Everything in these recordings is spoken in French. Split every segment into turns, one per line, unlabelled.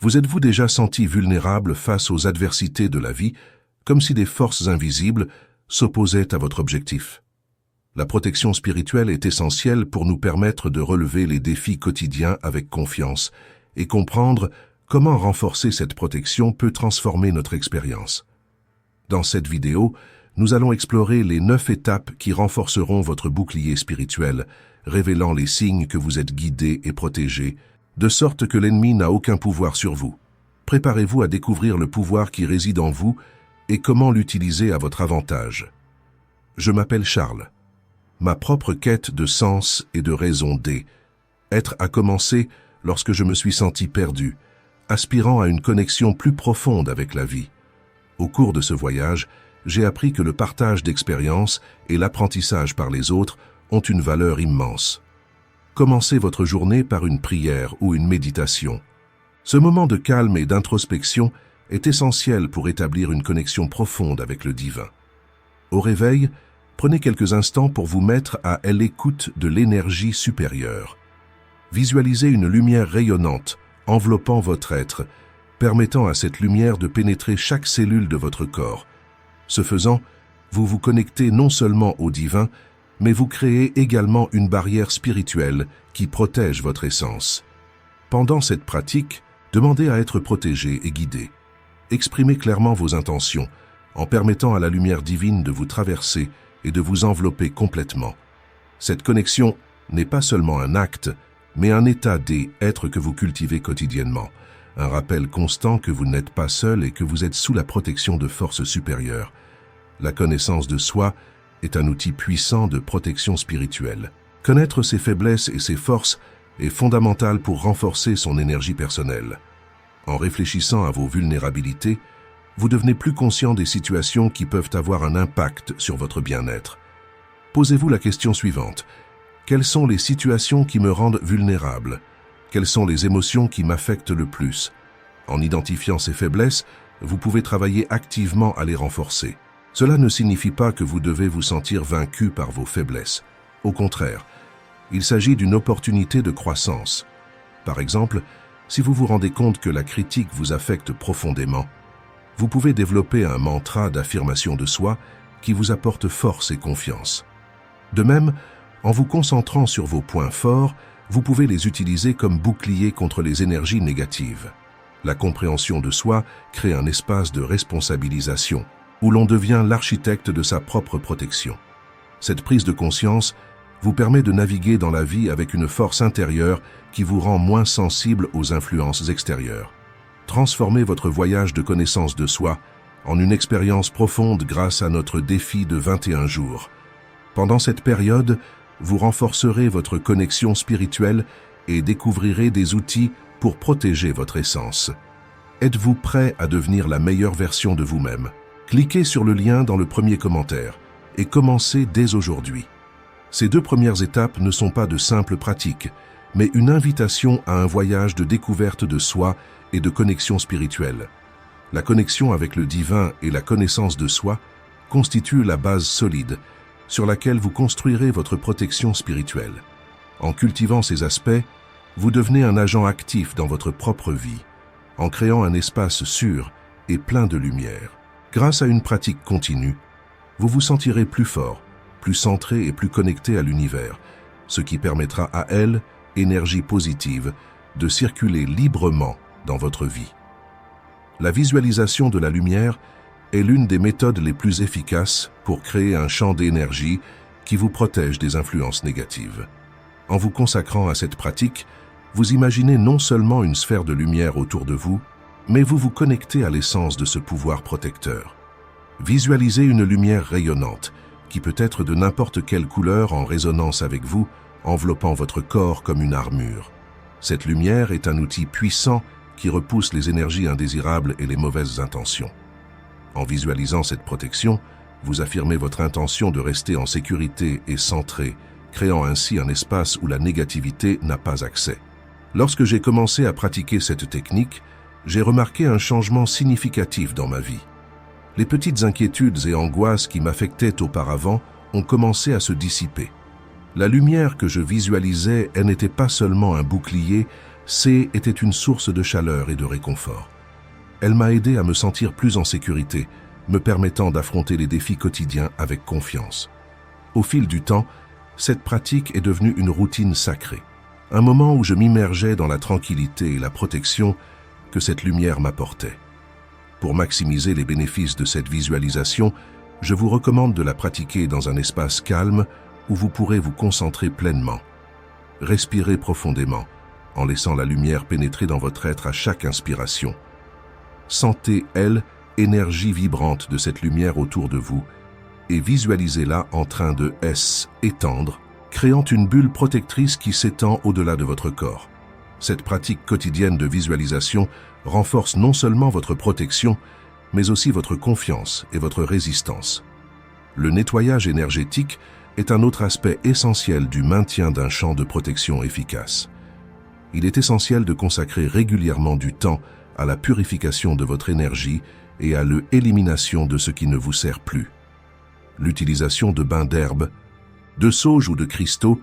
Vous êtes-vous déjà senti vulnérable face aux adversités de la vie, comme si des forces invisibles s'opposaient à votre objectif? La protection spirituelle est essentielle pour nous permettre de relever les défis quotidiens avec confiance et comprendre comment renforcer cette protection peut transformer notre expérience. Dans cette vidéo, nous allons explorer les 9 étapes qui renforceront votre bouclier spirituel, révélant les signes que vous êtes guidé et protégé, de sorte que l'ennemi n'a aucun pouvoir sur vous. Préparez-vous à découvrir le pouvoir qui réside en vous et comment l'utiliser à votre avantage. Je m'appelle Charles. Ma propre quête de sens et de raison d'être a commencé lorsque je me suis senti perdu, aspirant à une connexion plus profonde avec la vie. Au cours de ce voyage, j'ai appris que le partage d'expériences et l'apprentissage par les autres ont une valeur immense. Commencez votre journée par une prière ou une méditation. Ce moment de calme et d'introspection est essentiel pour établir une connexion profonde avec le divin. Au réveil, prenez quelques instants pour vous mettre à l'écoute de l'énergie supérieure. Visualisez une lumière rayonnante enveloppant votre être, permettant à cette lumière de pénétrer chaque cellule de votre corps. Ce faisant, vous vous connectez non seulement au divin, mais vous créez également une barrière spirituelle qui protège votre essence. Pendant cette pratique, demandez à être protégé et guidé. Exprimez clairement vos intentions, en permettant à la lumière divine de vous traverser et de vous envelopper complètement. Cette connexion n'est pas seulement un acte, mais un état d'être que vous cultivez quotidiennement, un rappel constant que vous n'êtes pas seul et que vous êtes sous la protection de forces supérieures. La connaissance de soi est un outil puissant de protection spirituelle. Connaître ses faiblesses et ses forces est fondamental pour renforcer son énergie personnelle. En réfléchissant à vos vulnérabilités, vous devenez plus conscient des situations qui peuvent avoir un impact sur votre bien-être. Posez-vous la question suivante. Quelles sont les situations qui me rendent vulnérable? Quelles sont les émotions qui m'affectent le plus? En identifiant ces faiblesses, vous pouvez travailler activement à les renforcer. Cela ne signifie pas que vous devez vous sentir vaincu par vos faiblesses. Au contraire, il s'agit d'une opportunité de croissance. Par exemple, si vous vous rendez compte que la critique vous affecte profondément, vous pouvez développer un mantra d'affirmation de soi qui vous apporte force et confiance. De même, en vous concentrant sur vos points forts, vous pouvez les utiliser comme bouclier contre les énergies négatives. La compréhension de soi crée un espace de responsabilisation, où l'on devient l'architecte de sa propre protection. Cette prise de conscience vous permet de naviguer dans la vie avec une force intérieure qui vous rend moins sensible aux influences extérieures. Transformez votre voyage de connaissance de soi en une expérience profonde grâce à notre défi de 21 jours. Pendant cette période, vous renforcerez votre connexion spirituelle et découvrirez des outils pour protéger votre essence. Êtes-vous prêt à devenir la meilleure version de vous-même? Cliquez sur le lien dans le premier commentaire et commencez dès aujourd'hui. Ces 2 premières étapes ne sont pas de simples pratiques, mais une invitation à un voyage de découverte de soi et de connexion spirituelle. La connexion avec le divin et la connaissance de soi constituent la base solide sur laquelle vous construirez votre protection spirituelle. En cultivant ces aspects, vous devenez un agent actif dans votre propre vie, en créant un espace sûr et plein de lumière. Grâce à une pratique continue, vous vous sentirez plus fort, plus centré et plus connecté à l'univers, ce qui permettra à elle, énergie positive, de circuler librement dans votre vie. La visualisation de la lumière est l'une des méthodes les plus efficaces pour créer un champ d'énergie qui vous protège des influences négatives. En vous consacrant à cette pratique, vous imaginez non seulement une sphère de lumière autour de vous, mais vous vous connectez à l'essence de ce pouvoir protecteur. Visualisez une lumière rayonnante, qui peut être de n'importe quelle couleur en résonance avec vous, enveloppant votre corps comme une armure. Cette lumière est un outil puissant qui repousse les énergies indésirables et les mauvaises intentions. En visualisant cette protection, vous affirmez votre intention de rester en sécurité et centré, créant ainsi un espace où la négativité n'a pas accès. Lorsque j'ai commencé à pratiquer cette technique, j'ai remarqué un changement significatif dans ma vie. Les petites inquiétudes et angoisses qui m'affectaient auparavant ont commencé à se dissiper. La lumière que je visualisais, elle n'était pas seulement un bouclier, C était une source de chaleur et de réconfort. Elle m'a aidé à me sentir plus en sécurité, me permettant d'affronter les défis quotidiens avec confiance. Au fil du temps, cette pratique est devenue une routine sacrée, un moment où je m'immergeais dans la tranquillité et la protection que cette lumière m'apportait. Pour maximiser les bénéfices de cette visualisation, je vous recommande de la pratiquer dans un espace calme où vous pourrez vous concentrer pleinement. Respirez profondément, en laissant la lumière pénétrer dans votre être à chaque inspiration. Sentez, énergie vibrante de cette lumière autour de vous et visualisez-la en train de s'étendre, créant une bulle protectrice qui s'étend au-delà de votre corps. Cette pratique quotidienne de visualisation renforce non seulement votre protection, mais aussi votre confiance et votre résistance. Le nettoyage énergétique est un autre aspect essentiel du maintien d'un champ de protection efficace. Il est essentiel de consacrer régulièrement du temps à la purification de votre énergie et à l'élimination de ce qui ne vous sert plus. L'utilisation de bains d'herbe, de sauge ou de cristaux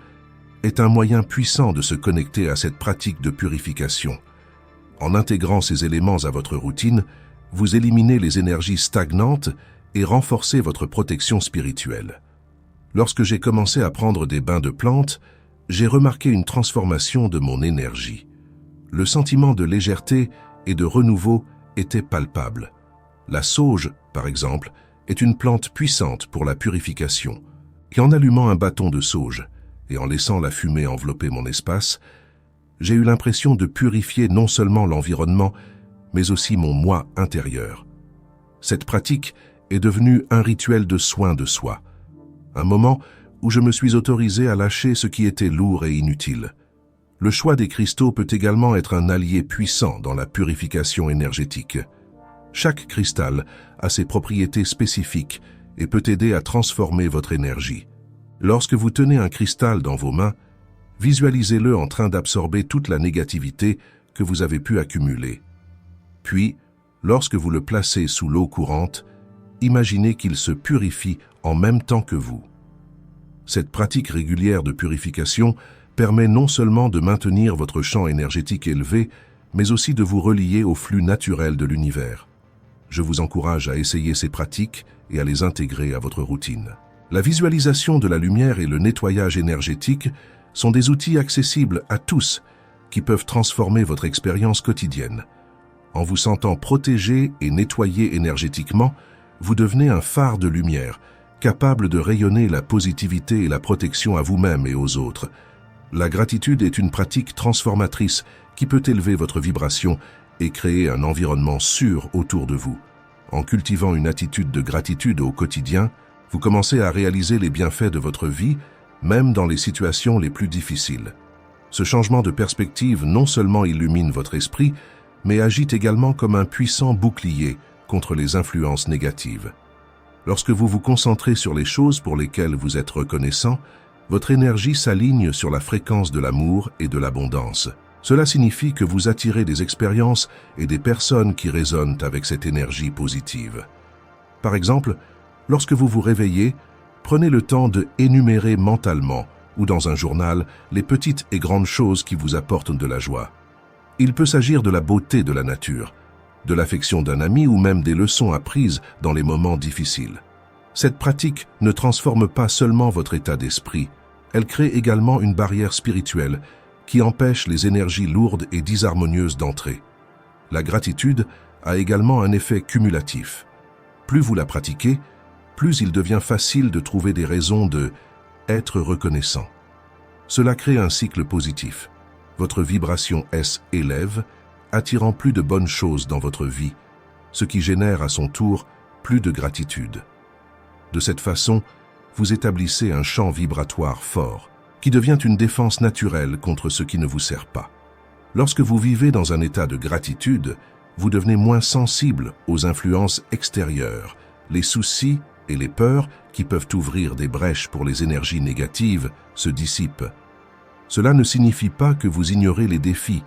est un moyen puissant de se connecter à cette pratique de purification. En intégrant ces éléments à votre routine, vous éliminez les énergies stagnantes et renforcez votre protection spirituelle. Lorsque j'ai commencé à prendre des bains de plantes, j'ai remarqué une transformation de mon énergie. Le sentiment de légèreté et de renouveau était palpable. La sauge, par exemple, est une plante puissante pour la purification. Et en allumant un bâton de sauge et en laissant la fumée envelopper mon espace, j'ai eu l'impression de purifier non seulement l'environnement, mais aussi mon moi intérieur. Cette pratique est devenue un rituel de soin de soi, un moment où je me suis autorisé à lâcher ce qui était lourd et inutile. Le choix des cristaux peut également être un allié puissant dans la purification énergétique. Chaque cristal a ses propriétés spécifiques et peut aider à transformer votre énergie. Lorsque vous tenez un cristal dans vos mains, visualisez-le en train d'absorber toute la négativité que vous avez pu accumuler. Puis, lorsque vous le placez sous l'eau courante, imaginez qu'il se purifie en même temps que vous. Cette pratique régulière de purification permet non seulement de maintenir votre champ énergétique élevé, mais aussi de vous relier au flux naturel de l'univers. Je vous encourage à essayer ces pratiques et à les intégrer à votre routine. La visualisation de la lumière et le nettoyage énergétique sont des outils accessibles à tous qui peuvent transformer votre expérience quotidienne. En vous sentant protégé et nettoyé énergétiquement, vous devenez un phare de lumière, capable de rayonner la positivité et la protection à vous-même et aux autres. La gratitude est une pratique transformatrice qui peut élever votre vibration et créer un environnement sûr autour de vous. En cultivant une attitude de gratitude au quotidien, vous commencez à réaliser les bienfaits de votre vie, même dans les situations les plus difficiles. Ce changement de perspective non seulement illumine votre esprit, mais agit également comme un puissant bouclier contre les influences négatives. Lorsque vous vous concentrez sur les choses pour lesquelles vous êtes reconnaissant, votre énergie s'aligne sur la fréquence de l'amour et de l'abondance. Cela signifie que vous attirez des expériences et des personnes qui résonnent avec cette énergie positive. Par exemple, lorsque vous vous réveillez, prenez le temps de énumérer mentalement ou dans un journal les petites et grandes choses qui vous apportent de la joie. Il peut s'agir de la beauté de la nature, de l'affection d'un ami ou même des leçons apprises dans les moments difficiles. Cette pratique ne transforme pas seulement votre état d'esprit, elle crée également une barrière spirituelle qui empêche les énergies lourdes et disharmonieuses d'entrer. La gratitude a également un effet cumulatif. Plus vous la pratiquez, plus il devient facile de trouver des raisons de être reconnaissant. Cela crée un cycle positif. Votre vibration s'élève, attirant plus de bonnes choses dans votre vie, ce qui génère à son tour plus de gratitude. De cette façon, vous établissez un champ vibratoire fort, qui devient une défense naturelle contre ce qui ne vous sert pas. Lorsque vous vivez dans un état de gratitude, vous devenez moins sensible aux influences extérieures, les soucis et les peurs qui peuvent ouvrir des brèches pour les énergies négatives se dissipent. Cela ne signifie pas que vous ignorez les défis,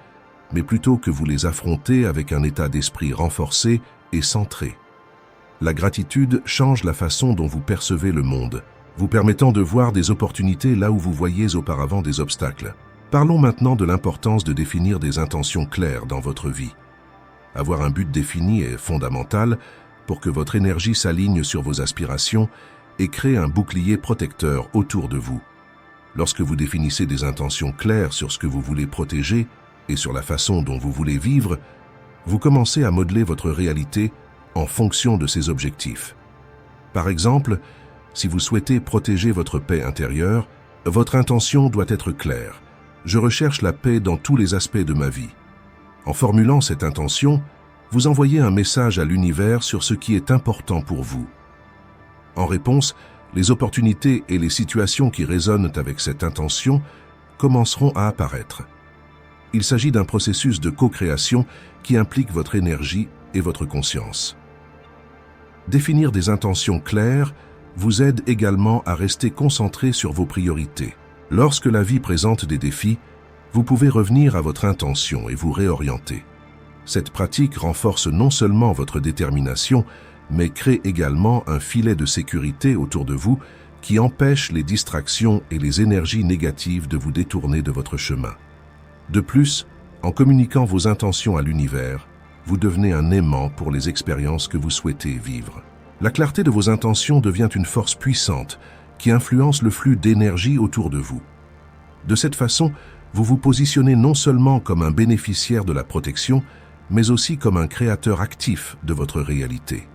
mais plutôt que vous les affrontez avec un état d'esprit renforcé et centré. La gratitude change la façon dont vous percevez le monde, vous permettant de voir des opportunités là où vous voyiez auparavant des obstacles. Parlons maintenant de l'importance de définir des intentions claires dans votre vie. Avoir un but défini est fondamental pour que votre énergie s'aligne sur vos aspirations et crée un bouclier protecteur autour de vous. Lorsque vous définissez des intentions claires sur ce que vous voulez protéger et sur la façon dont vous voulez vivre, vous commencez à modeler votre réalité en fonction de ces objectifs. Par exemple, si vous souhaitez protéger votre paix intérieure, votre intention doit être claire. Je recherche la paix dans tous les aspects de ma vie. En formulant cette intention, vous envoyez un message à l'univers sur ce qui est important pour vous. En réponse, les opportunités et les situations qui résonnent avec cette intention commenceront à apparaître. Il s'agit d'un processus de co-création qui implique votre énergie et votre conscience. Définir des intentions claires vous aide également à rester concentré sur vos priorités. Lorsque la vie présente des défis, vous pouvez revenir à votre intention et vous réorienter. Cette pratique renforce non seulement votre détermination, mais crée également un filet de sécurité autour de vous qui empêche les distractions et les énergies négatives de vous détourner de votre chemin. De plus, en communiquant vos intentions à l'univers, vous devenez un aimant pour les expériences que vous souhaitez vivre. La clarté de vos intentions devient une force puissante qui influence le flux d'énergie autour de vous. De cette façon, vous vous positionnez non seulement comme un bénéficiaire de la protection, mais aussi comme un créateur actif de votre réalité.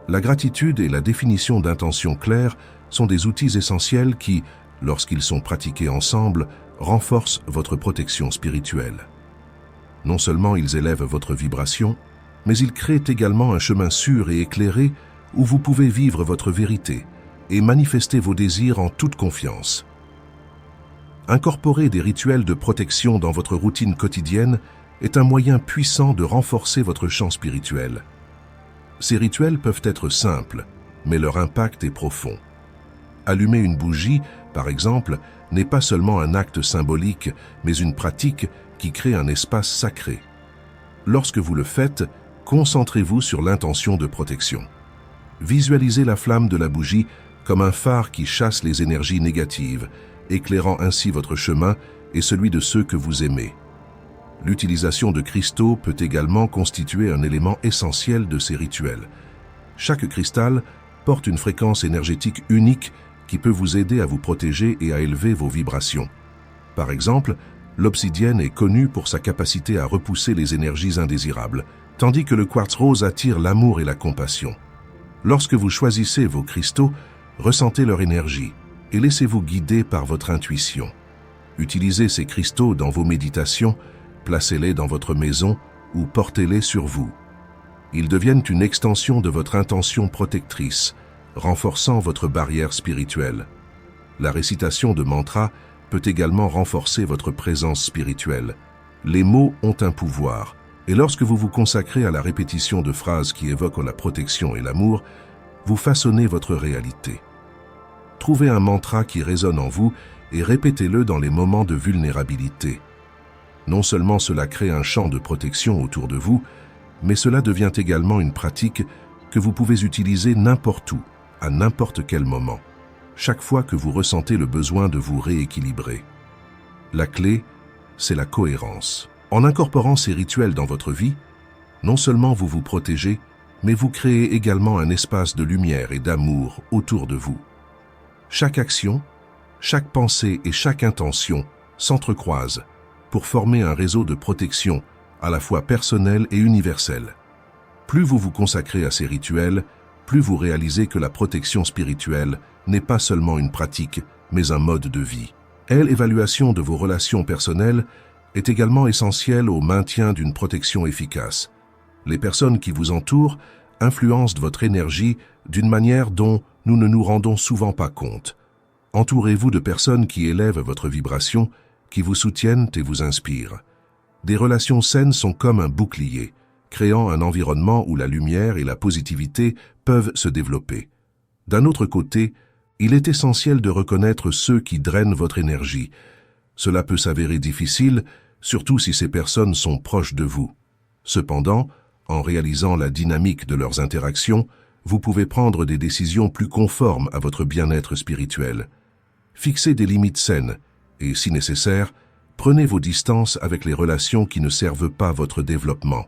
La gratitude et la définition d'intentions claires sont des outils essentiels qui, lorsqu'ils sont pratiqués ensemble, renforcent votre protection spirituelle. Non seulement ils élèvent votre vibration, mais ils créent également un chemin sûr et éclairé où vous pouvez vivre votre vérité et manifester vos désirs en toute confiance. Incorporer des rituels de protection dans votre routine quotidienne est un moyen puissant de renforcer votre champ spirituel. Ces rituels peuvent être simples, mais leur impact est profond. Allumer une bougie, par exemple, n'est pas seulement un acte symbolique, mais une pratique qui crée un espace sacré. Lorsque vous le faites, concentrez-vous sur l'intention de protection. Visualisez la flamme de la bougie comme un phare qui chasse les énergies négatives, éclairant ainsi votre chemin et celui de ceux que vous aimez. L'utilisation de cristaux peut également constituer un élément essentiel de ces rituels. Chaque cristal porte une fréquence énergétique unique qui peut vous aider à vous protéger et à élever vos vibrations. Par exemple, l'obsidienne est connue pour sa capacité à repousser les énergies indésirables, tandis que le quartz rose attire l'amour et la compassion. Lorsque vous choisissez vos cristaux, ressentez leur énergie et laissez-vous guider par votre intuition. Utilisez ces cristaux dans vos méditations, placez-les dans votre maison ou portez-les sur vous. Ils deviennent une extension de votre intention protectrice, renforçant votre barrière spirituelle. La récitation de mantras peut également renforcer votre présence spirituelle. Les mots ont un pouvoir, et lorsque vous vous consacrez à la répétition de phrases qui évoquent la protection et l'amour, vous façonnez votre réalité. Trouvez un mantra qui résonne en vous et répétez-le dans les moments de vulnérabilité. Non seulement cela crée un champ de protection autour de vous, mais cela devient également une pratique que vous pouvez utiliser n'importe où, à n'importe quel moment, chaque fois que vous ressentez le besoin de vous rééquilibrer. La clé, c'est la cohérence. En incorporant ces rituels dans votre vie, non seulement vous vous protégez, mais vous créez également un espace de lumière et d'amour autour de vous. Chaque action, chaque pensée et chaque intention s'entrecroisent pour former un réseau de protection à la fois personnel et universel. Plus vous vous consacrez à ces rituels, plus vous réalisez que la protection spirituelle n'est pas seulement une pratique, mais un mode de vie. L'évaluation de vos relations personnelles est également essentielle au maintien d'une protection efficace. Les personnes qui vous entourent influencent votre énergie d'une manière dont nous ne nous rendons souvent pas compte. Entourez-vous de personnes qui élèvent votre vibration, qui vous soutiennent et vous inspirent. Des relations saines sont comme un bouclier, créant un environnement où la lumière et la positivité peuvent se développer. D'un autre côté, il est essentiel de reconnaître ceux qui drainent votre énergie. Cela peut s'avérer difficile, surtout si ces personnes sont proches de vous. Cependant, en réalisant la dynamique de leurs interactions, vous pouvez prendre des décisions plus conformes à votre bien-être spirituel. Fixez des limites saines Et si nécessaire, prenez vos distances avec les relations qui ne servent pas votre développement.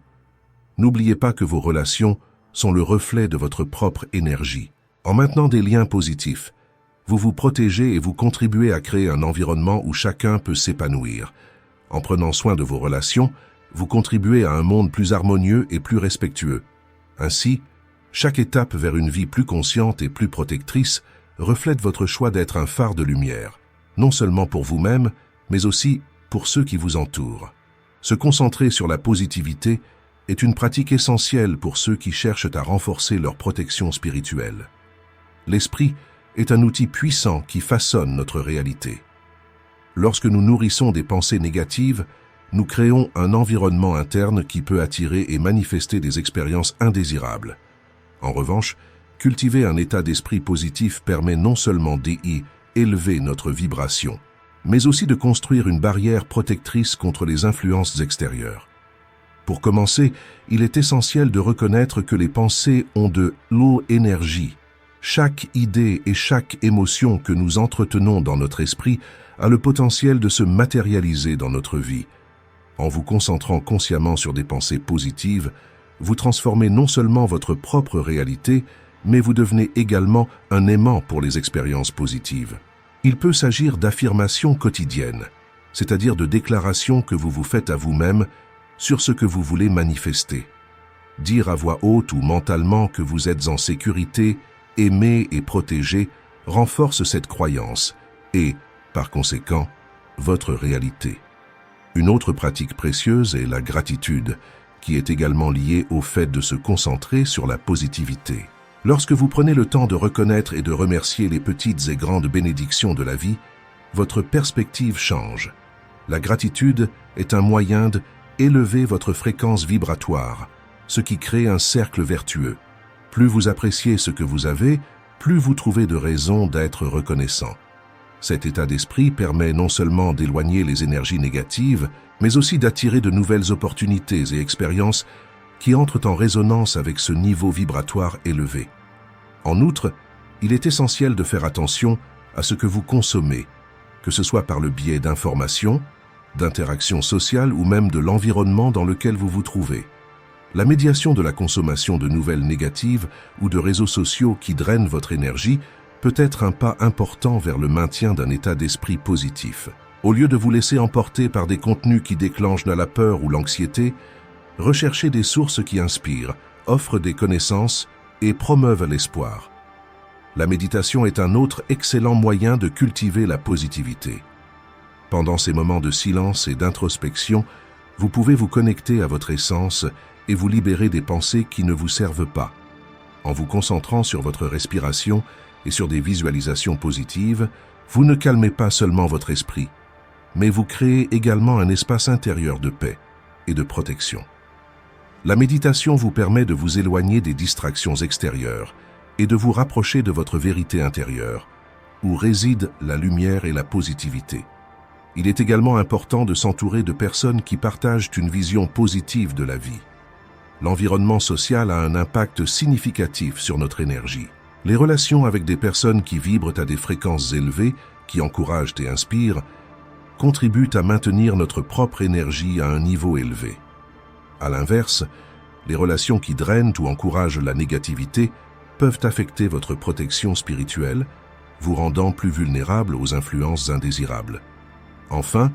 N'oubliez pas que vos relations sont le reflet de votre propre énergie. En maintenant des liens positifs, vous vous protégez et vous contribuez à créer un environnement où chacun peut s'épanouir. En prenant soin de vos relations, vous contribuez à un monde plus harmonieux et plus respectueux. Ainsi, chaque étape vers une vie plus consciente et plus protectrice reflète votre choix d'être un phare de lumière, non seulement pour vous-même, mais aussi pour ceux qui vous entourent. Se concentrer sur la positivité est une pratique essentielle pour ceux qui cherchent à renforcer leur protection spirituelle. L'esprit est un outil puissant qui façonne notre réalité. Lorsque nous nourrissons des pensées négatives, nous créons un environnement interne qui peut attirer et manifester des expériences indésirables. En revanche, cultiver un état d'esprit positif permet non seulement d'élever notre vibration, mais aussi de construire une barrière protectrice contre les influences extérieures. Pour commencer, il est essentiel de reconnaître que les pensées ont de l'énergie. Chaque idée et chaque émotion que nous entretenons dans notre esprit a le potentiel de se matérialiser dans notre vie. En vous concentrant consciemment sur des pensées positives, vous transformez non seulement votre propre réalité, mais vous devenez également un aimant pour les expériences positives. Il peut s'agir d'affirmations quotidiennes, c'est-à-dire de déclarations que vous vous faites à vous-même sur ce que vous voulez manifester. Dire à voix haute ou mentalement que vous êtes en sécurité, aimé et protégé renforce cette croyance et, par conséquent, votre réalité. Une autre pratique précieuse est la gratitude, qui est également liée au fait de se concentrer sur la positivité. Lorsque vous prenez le temps de reconnaître et de remercier les petites et grandes bénédictions de la vie, votre perspective change. La gratitude est un moyen d'élever votre fréquence vibratoire, ce qui crée un cercle vertueux. Plus vous appréciez ce que vous avez, plus vous trouvez de raisons d'être reconnaissant. Cet état d'esprit permet non seulement d'éloigner les énergies négatives, mais aussi d'attirer de nouvelles opportunités et expériences qui entrent en résonance avec ce niveau vibratoire élevé. En outre, il est essentiel de faire attention à ce que vous consommez, que ce soit par le biais d'informations, d'interactions sociales ou même de l'environnement dans lequel vous vous trouvez. La médiation de la consommation de nouvelles négatives ou de réseaux sociaux qui drainent votre énergie peut être un pas important vers le maintien d'un état d'esprit positif. Au lieu de vous laisser emporter par des contenus qui déclenchent la peur ou l'anxiété, recherchez des sources qui inspirent, offrent des connaissances et promeuvent l'espoir. La méditation est un autre excellent moyen de cultiver la positivité. Pendant ces moments de silence et d'introspection, vous pouvez vous connecter à votre essence et vous libérer des pensées qui ne vous servent pas. En vous concentrant sur votre respiration et sur des visualisations positives, vous ne calmez pas seulement votre esprit, mais vous créez également un espace intérieur de paix et de protection. La méditation vous permet de vous éloigner des distractions extérieures et de vous rapprocher de votre vérité intérieure, où réside la lumière et la positivité. Il est également important de s'entourer de personnes qui partagent une vision positive de la vie. L'environnement social a un impact significatif sur notre énergie. Les relations avec des personnes qui vibrent à des fréquences élevées, qui encouragent et inspirent, contribuent à maintenir notre propre énergie à un niveau élevé. À l'inverse, les relations qui drainent ou encouragent la négativité peuvent affecter votre protection spirituelle, vous rendant plus vulnérable aux influences indésirables. Enfin,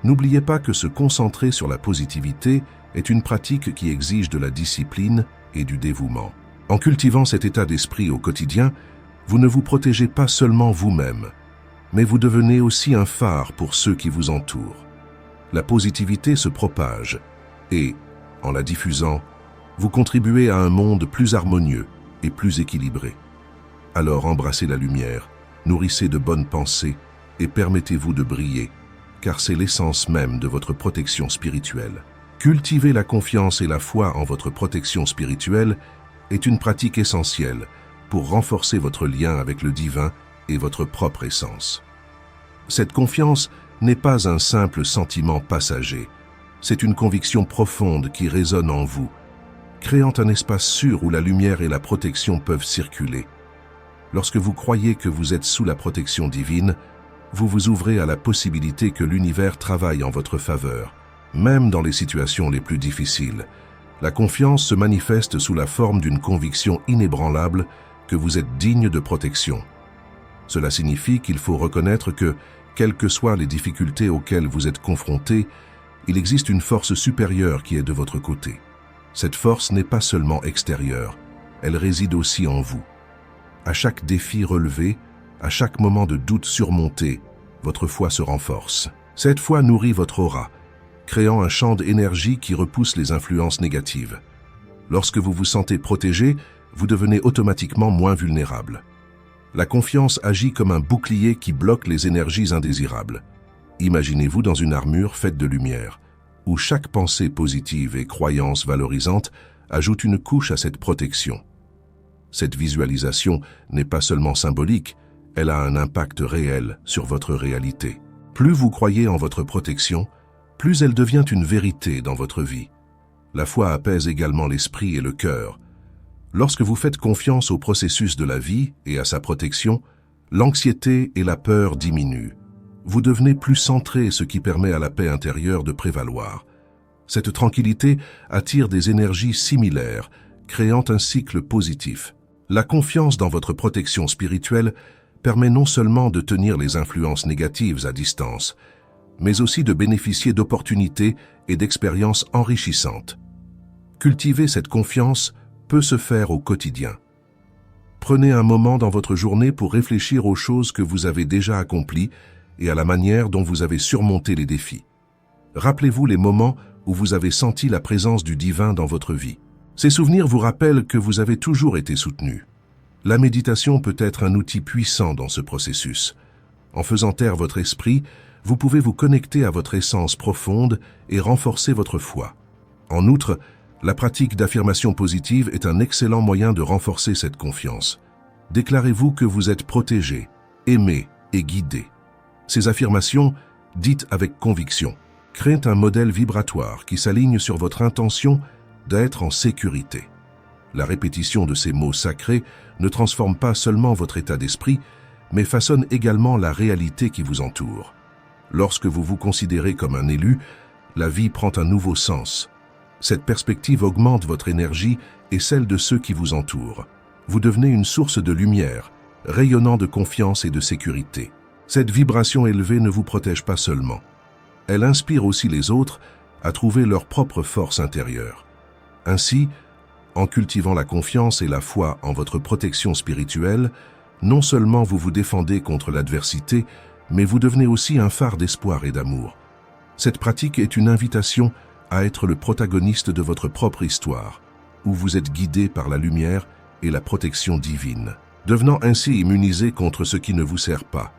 n'oubliez pas que se concentrer sur la positivité est une pratique qui exige de la discipline et du dévouement. En cultivant cet état d'esprit au quotidien, vous ne vous protégez pas seulement vous-même, mais vous devenez aussi un phare pour ceux qui vous entourent. La positivité se propage et, en la diffusant, vous contribuez à un monde plus harmonieux et plus équilibré. Alors embrassez la lumière, nourrissez de bonnes pensées et permettez-vous de briller, car c'est l'essence même de votre protection spirituelle. Cultiver la confiance et la foi en votre protection spirituelle est une pratique essentielle pour renforcer votre lien avec le divin et votre propre essence. Cette confiance n'est pas un simple sentiment passager, c'est une conviction profonde qui résonne en vous, créant un espace sûr où la lumière et la protection peuvent circuler. Lorsque vous croyez que vous êtes sous la protection divine, vous vous ouvrez à la possibilité que l'univers travaille en votre faveur, même dans les situations les plus difficiles. La confiance se manifeste sous la forme d'une conviction inébranlable que vous êtes digne de protection. Cela signifie qu'il faut reconnaître que, quelles que soient les difficultés auxquelles vous êtes confrontés, il existe une force supérieure qui est de votre côté. Cette force n'est pas seulement extérieure, elle réside aussi en vous. À chaque défi relevé, à chaque moment de doute surmonté, votre foi se renforce. Cette foi nourrit votre aura, créant un champ d'énergie qui repousse les influences négatives. Lorsque vous vous sentez protégé, vous devenez automatiquement moins vulnérable. La confiance agit comme un bouclier qui bloque les énergies indésirables. Imaginez-vous dans une armure faite de lumière, où chaque pensée positive et croyance valorisante ajoute une couche à cette protection. Cette visualisation n'est pas seulement symbolique, elle a un impact réel sur votre réalité. Plus vous croyez en votre protection, plus elle devient une vérité dans votre vie. La foi apaise également l'esprit et le cœur. Lorsque vous faites confiance au processus de la vie et à sa protection, l'anxiété et la peur diminuent. Vous devenez plus centré, ce qui permet à la paix intérieure de prévaloir. Cette tranquillité attire des énergies similaires, créant un cycle positif. La confiance dans votre protection spirituelle permet non seulement de tenir les influences négatives à distance, mais aussi de bénéficier d'opportunités et d'expériences enrichissantes. Cultiver cette confiance peut se faire au quotidien. Prenez un moment dans votre journée pour réfléchir aux choses que vous avez déjà accomplies et à la manière dont vous avez surmonté les défis. Rappelez-vous les moments où vous avez senti la présence du divin dans votre vie. Ces souvenirs vous rappellent que vous avez toujours été soutenu. La méditation peut être un outil puissant dans ce processus. En faisant taire votre esprit, vous pouvez vous connecter à votre essence profonde et renforcer votre foi. En outre, la pratique d'affirmation positive est un excellent moyen de renforcer cette confiance. Déclarez-vous que vous êtes protégé, aimé et guidé. Ces affirmations, dites avec conviction, créent un modèle vibratoire qui s'aligne sur votre intention d'être en sécurité. La répétition de ces mots sacrés ne transforme pas seulement votre état d'esprit, mais façonne également la réalité qui vous entoure. Lorsque vous vous considérez comme un élu, la vie prend un nouveau sens. Cette perspective augmente votre énergie et celle de ceux qui vous entourent. Vous devenez une source de lumière, rayonnant de confiance et de sécurité. Cette vibration élevée ne vous protège pas seulement. Elle inspire aussi les autres à trouver leur propre force intérieure. Ainsi, en cultivant la confiance et la foi en votre protection spirituelle, non seulement vous vous défendez contre l'adversité, mais vous devenez aussi un phare d'espoir et d'amour. Cette pratique est une invitation à être le protagoniste de votre propre histoire, où vous êtes guidé par la lumière et la protection divine, devenant ainsi immunisé contre ce qui ne vous sert pas.